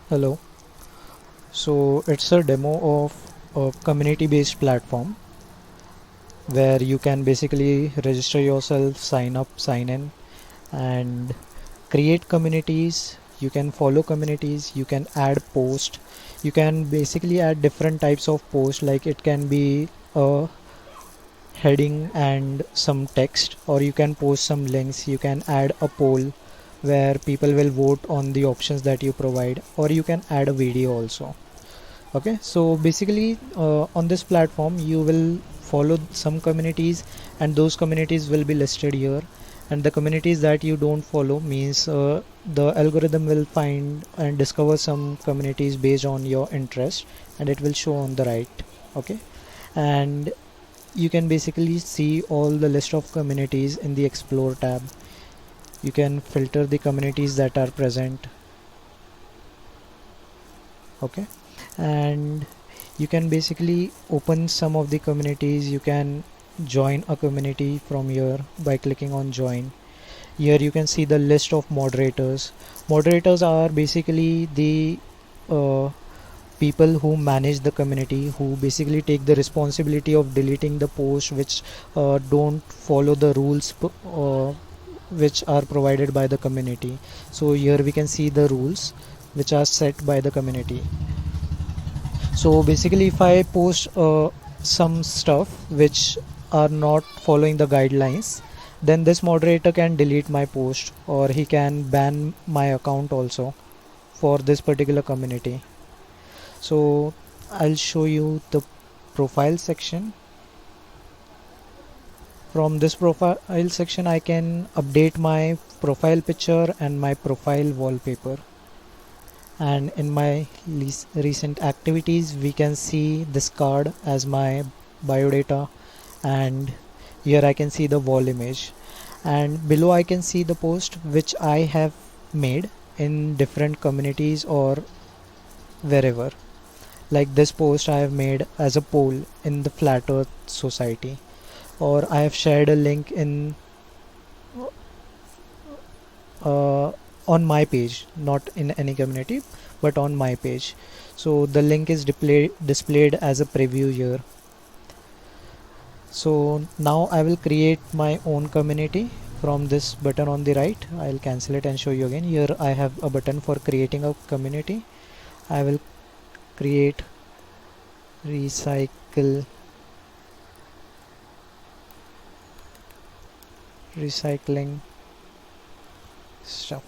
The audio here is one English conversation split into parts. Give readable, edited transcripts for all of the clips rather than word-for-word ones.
Hello. So it's a demo of a community based platform where you can basically register yourself, sign up, sign in, and create communities. You can follow communities, you can add post, you can basically add different types of post, like it can be a heading and some text, or you can post some links, you can add a poll where people will vote on the options that you provide, or you can add a video also. Okay, so basically on this platform you will follow some communities, and those communities will be listed here, and the communities that you don't follow means the algorithm will find and discover some communities based on your interest, and it will show on the right. Okay, and you can basically see all the list of communities in the explore tab. You can filter the communities that are present. Okay, and you can basically open some of the communities. You can join a community from here by clicking on join. Here you can see the list of moderators. Moderators are basically the uh, people who manage the community, who basically take the responsibility of deleting the posts which don't follow the rules which are provided by the community. So here we can see the rules which are set by the community. So basically, if I post some stuff which are not following the guidelines, then this moderator can delete my post, or he can ban my account also for this particular community. So I'll show you the profile section. From this profile section, I can update my profile picture and my profile wallpaper. And in my recent activities, we can see this card as my biodata, and here I can see the wall image, and below I can see the post which I have made in different communities or wherever. Like this post I have made as a poll in the Flat Earth Society, or I have shared a link in uh, on my page, not in any community, but on my page. So the link is displayed as a preview here. So now I will create my own community from this button on the right. I'll cancel it and show you again. Here I have a button for creating a community. I will create recycle recycling stuff,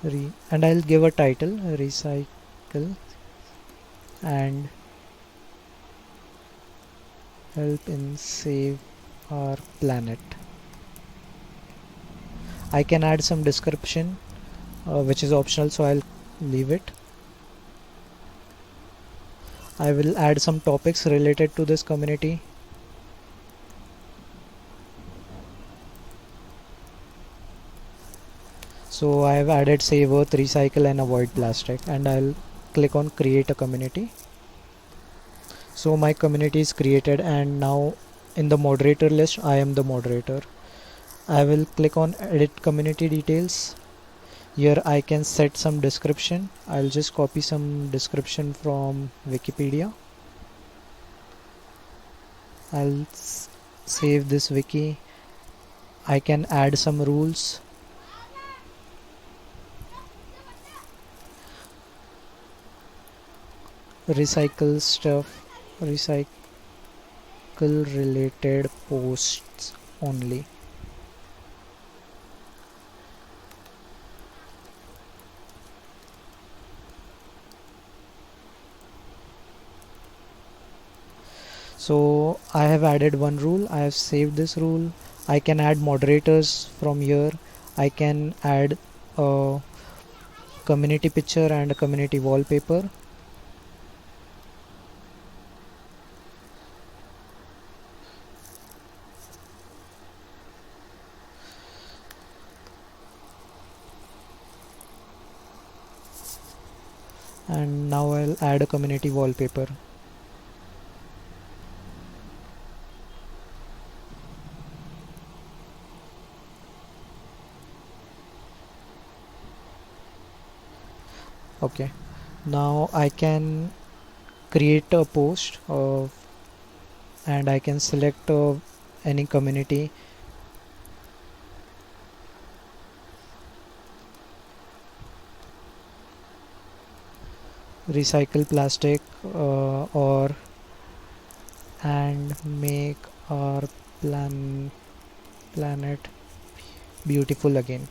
and I'll give a title recycle and help in save our planet. I can add some description which is optional, so I'll leave it. I will add some topics related to this community. So I have added save earth, recycle and avoid plastic, and I'll click on create a community. So my community is created, and now in the moderator list I am the moderator. I will click on edit community details. Here I can set some description. I'll just copy some description from Wikipedia. I'll save this wiki. I can add some rules. Recycle stuff, recycle related posts only. So I have added one rule. I have saved this rule. I can add moderators from here. I can add a community picture and a community wallpaper. And now I'll add a community wallpaper. Okay, now I can create a post and I can select any community. Recycle plastic, or and make our planet beautiful again.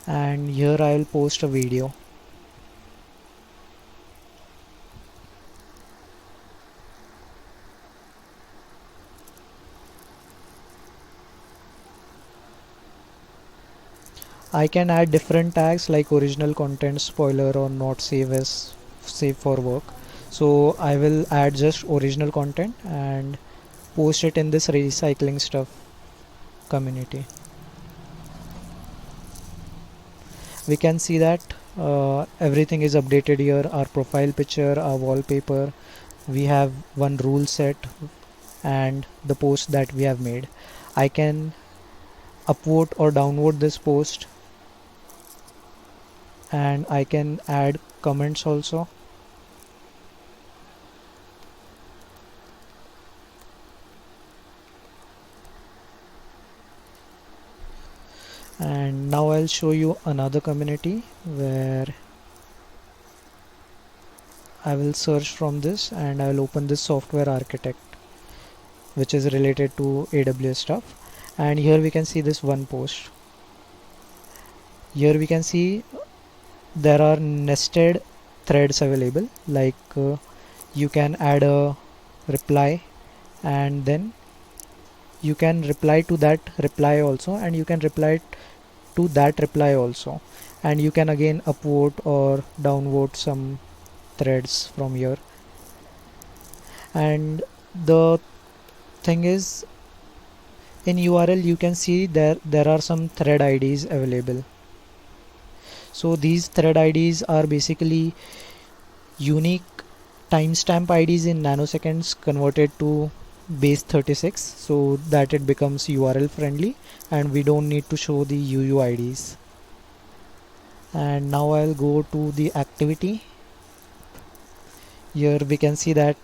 And here I'll post a video. I can add different tags like original content, spoiler, or not save as save for work. So I will add just original content and post it in this recycling stuff community. We can see that everything is updated here. Our profile picture, our wallpaper, we have one rule set, and the post that we have made. I can upvote or downvote this post, and I can add comments also. And now I'll show you another community where I will search from this and I'll open this software architect, which is related to AWS stuff. And here we can see this one post. Here we can see there are nested threads available, like you can add a reply, and then you can reply to that reply also, and you can reply to that reply also, and you can again upvote or downvote some threads from here. And the thing is, in URL you can see there are some thread IDs available. So these thread IDs are basically unique timestamp IDs in nanoseconds converted to base 36, so that it becomes URL friendly and we don't need to show the UUIDs. And now I'll go to the activity. Here we can see that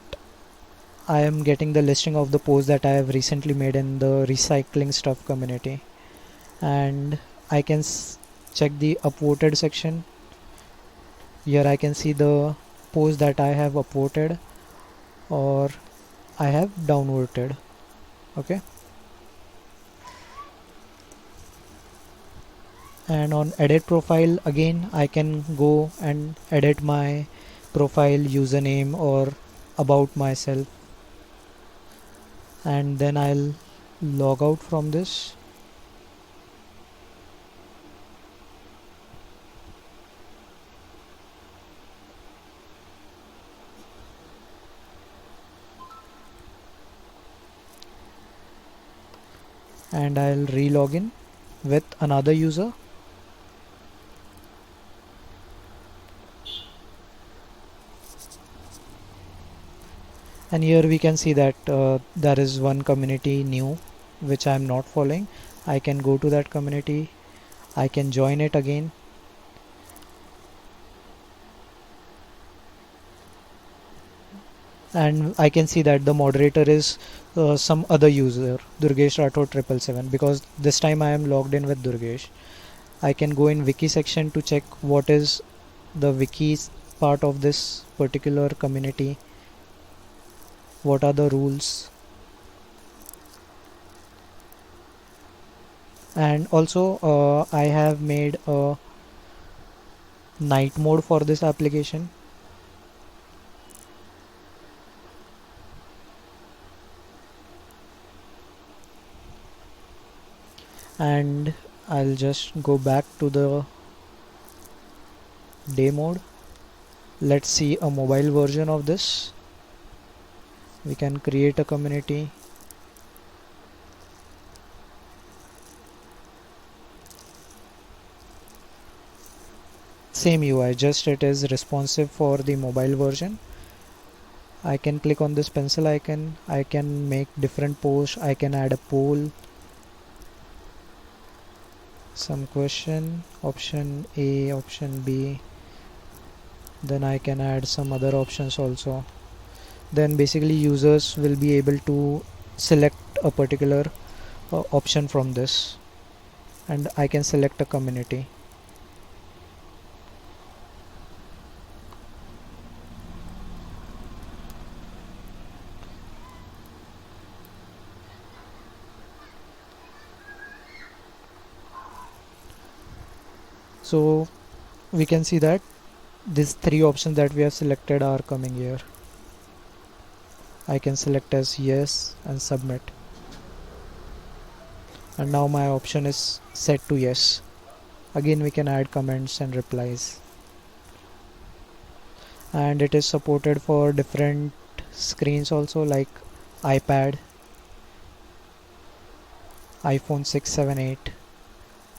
I am getting the listing of the posts that I have recently made in the recycling stuff community, and I can check the upvoted section. Here I can see the post that I have upvoted or I have downvoted. Okay, and on edit profile, again I can go and edit my profile username or about myself, and then I'll log out from this. And I'll re-log in with another user. And here we can see that there is one community new which I am not following. I can go to that community, I can join it again, and I can see that the moderator is some other user, Durgesh Rathod 777, because this time I am logged in with Durgesh. I can go in wiki section to check what is the wiki part of this particular community, what are the rules. And also I have made a night mode for this application, and I'll just go back to the day mode. Let's see a mobile version of this. We can create a community. Same UI, just it is responsive for the mobile version. I can click on this pencil icon, I can make different posts, I can add a poll, some question, option A, option B, then I can add some other options also. Then basically users will be able to select a particular option from this, and I can select a community. So we can see that these three options that we have selected are coming here. I can select as yes and submit, and now my option is set to yes. Again we can add comments and replies, and it is supported for different screens also, like iPad, iPhone 6, 7, 8,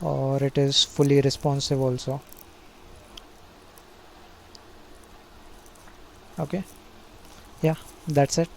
or it is fully responsive also. Okay, yeah, that's it.